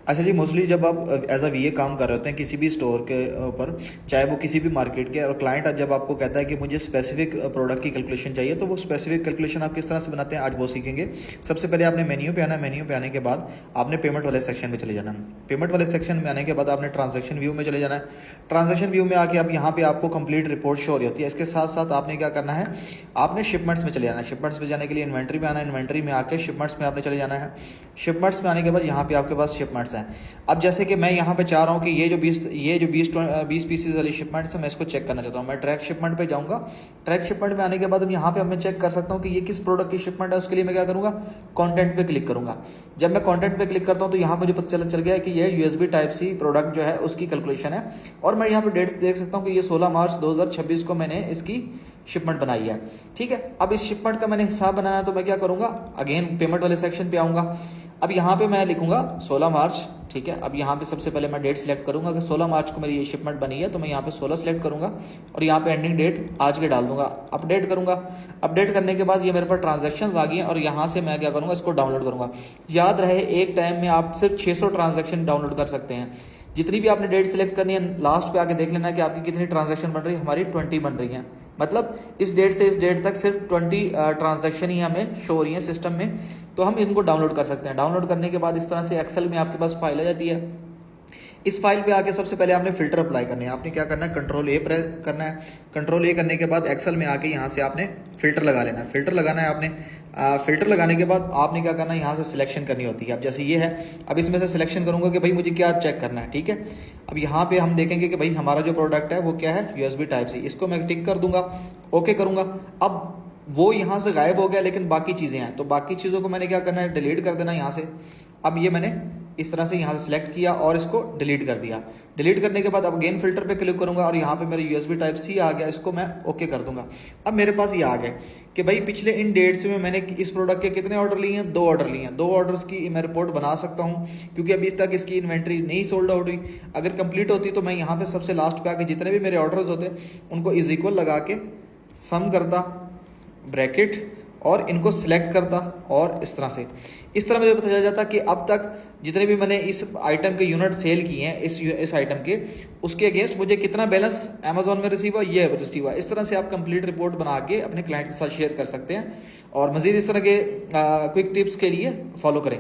अच्छा जी, मोस्टली जब आप एज अ वीए काम कर रहे होते हैं किसी भी स्टोर के ऊपर, चाहे वो किसी भी मार्केट के, और क्लाइंट जब आपको कहता है कि मुझे स्पेसिफिक प्रोडक्ट की कैलकुलेशन चाहिए, तो वो स्पेसिफिक कैलकुलेशन आप किस तरह से बनाते हैं आज वो सीखेंगे। सबसे पहले आपने मेन्यू पे आना है। मेन्यू पे आने के बाद आपने पेमेंट वाले सेक्शन में चले जाना है। पेमेंट वाले सेक्शन में आने के बाद आपने ट्रांजेक्शन व्यू में चले जाना है। ट्रांजेक्शन व्यू में आके अब यहाँ पे आपको कंप्लीट रिपोर्ट शो हो रही होती है। इसके साथ साथ आपने क्या करना है, आपने शिपमेंट्स में चले जाना है। शिपमेंट्स में जाने के लिए इन्वेंट्री में आना है। इन्वेंट्री में आके शिपमेंट्स में आपने चले जाना है। शिपमेंट्स में आने के बाद यहाँ पे आपके पास शिपमेंट्स हैं। अब जैसे कि मैं यहाँ पे चाह रहा हूँ कि ये जो 20 पीसेज वाली शिपमेंट्स है, मैं इसको चेक करना चाहता हूँ। मैं ट्रैक शिपमेंट पे जाऊँगा। ट्रैक शिपमेंट में आने के बाद अब यहाँ पे मैं चेक कर सकता हूँ कि ये किस प्रोडक्ट की शिपमेंट है। उसके लिए मैं क्या करूँगा, कॉन्टेंट पे क्लिक करूँगा। जब मैं कॉन्टेंट पे क्लिक करता हूँ तो यहाँ मुझे पता चल गया कि ये USB टाइप सी प्रोडक्ट जो है उसकी कैलकुलेशन है। और मैं यहाँ पे डेट देख सकता हूँ कि ये 16 मार्च 2026 को मैंने इसकी शिपमेंट बनाई है। ठीक है, अब इस शिपमेंट का मैंने हिसाब बनाना है, तो मैं क्या करूँगा, अगेन पेमेंट वाले सेक्शन पे आऊँगा। अब यहाँ पे मैं लिखूंगा 16 मार्च। ठीक है, अब यहाँ पे सबसे पहले मैं डेट सिलेक्ट करूंगा कि 16 मार्च को मेरी ये शिपमेंट बनी है, तो मैं यहाँ पे 16 सिलेक्ट करूंगा और यहाँ पे एंडिंग डेट आज के डाल दूंगा। अपडेट करूंगा। अपडेट करने के बाद ये मेरे पास ट्रांजैक्शन आ गई हैं और यहाँ से मैं क्या करूँगा, इसको डाउनलोड करूँगा। याद रहे, एक टाइम में आप सिर्फ 600 ट्रांजेक्शन डाउनलोड कर सकते हैं। जितनी भी आपने डेट सिलेक्ट करनी है, लास्ट पे आके देख लेना है कि आपकी कितनी ट्रांजैक्शन बन रही है। हमारी 20 बन रही है, मतलब इस डेट से इस डेट तक सिर्फ 20 ट्रांजैक्शन ही हमें शो हो रही है सिस्टम में। तो हम इनको डाउनलोड कर सकते हैं। डाउनलोड करने के बाद इस तरह से एक्सेल में आपके पास फाइल आ जाती है। इस फाइल पे आके सबसे पहले आपने फिल्टर अप्लाई करने हैं। आपने क्या करना है, कंट्रोल ए प्रेस करना है। कंट्रोल ए करने के बाद एक्सेल में आके यहाँ से आपने फिल्टर लगा लेना है। फिल्टर लगाना है आपने। फिल्टर लगाने के बाद आपने क्या करना है, यहाँ से सिलेक्शन करनी होती है। अब जैसे ये है, अब इसमें से सिलेक्शन करूंगा कि भाई मुझे क्या चेक करना है। ठीक है, अब यहाँ पे हम देखेंगे कि भाई हमारा जो प्रोडक्ट है वो क्या है, USB टाइप सी। इसको मैं टिक कर दूंगा, ओके करूंगा। अब वो यहाँ से गायब हो गया, लेकिन बाकी चीज़ें हैं, तो बाकी चीज़ों को मैंने क्या करना है, डिलीट कर देना यहाँ से। अब ये मैंने इस तरह से यहाँ से सिलेक्ट किया और इसको डिलीट कर दिया। डिलीट करने के बाद अब अगेन फिल्टर पे क्लिक करूंगा और यहाँ पे मेरे USB टाइप सी आ गया, इसको मैं ओके कर दूंगा। अब मेरे पास ये आ गया कि भाई पिछले इन डेट्स में मैंने इस प्रोडक्ट के कितने ऑर्डर लिए हैं, 2 ऑर्डर लिए हैं। 2 ऑर्डर्स की मैं रिपोर्ट बना सकता हूँ, क्योंकि अभी तक इसकी इन्वेंट्री नहीं सोल्ड आउट हुई। अगर कंप्लीट होती तो मैं यहाँ पे सबसे लास्ट पे आके जितने भी मेरे ऑर्डर्स होते उनको इज इक्वल लगा के सम करता, ब्रैकेट, और इनको सिलेक्ट करता, और इस तरह मुझे पता चल जाता कि अब तक जितने भी मैंने इस आइटम के यूनिट सेल किए हैं, इस आइटम के, उसके अगेंस्ट मुझे कितना बैलेंस अमेजोन में रिसीव हुआ, ये रिसीव हुआ। इस तरह से आप कंप्लीट रिपोर्ट बना के अपने क्लाइंट के साथ शेयर कर सकते हैं। और मज़ीद इस तरह के क्विक टिप्स के लिए फॉलो करें।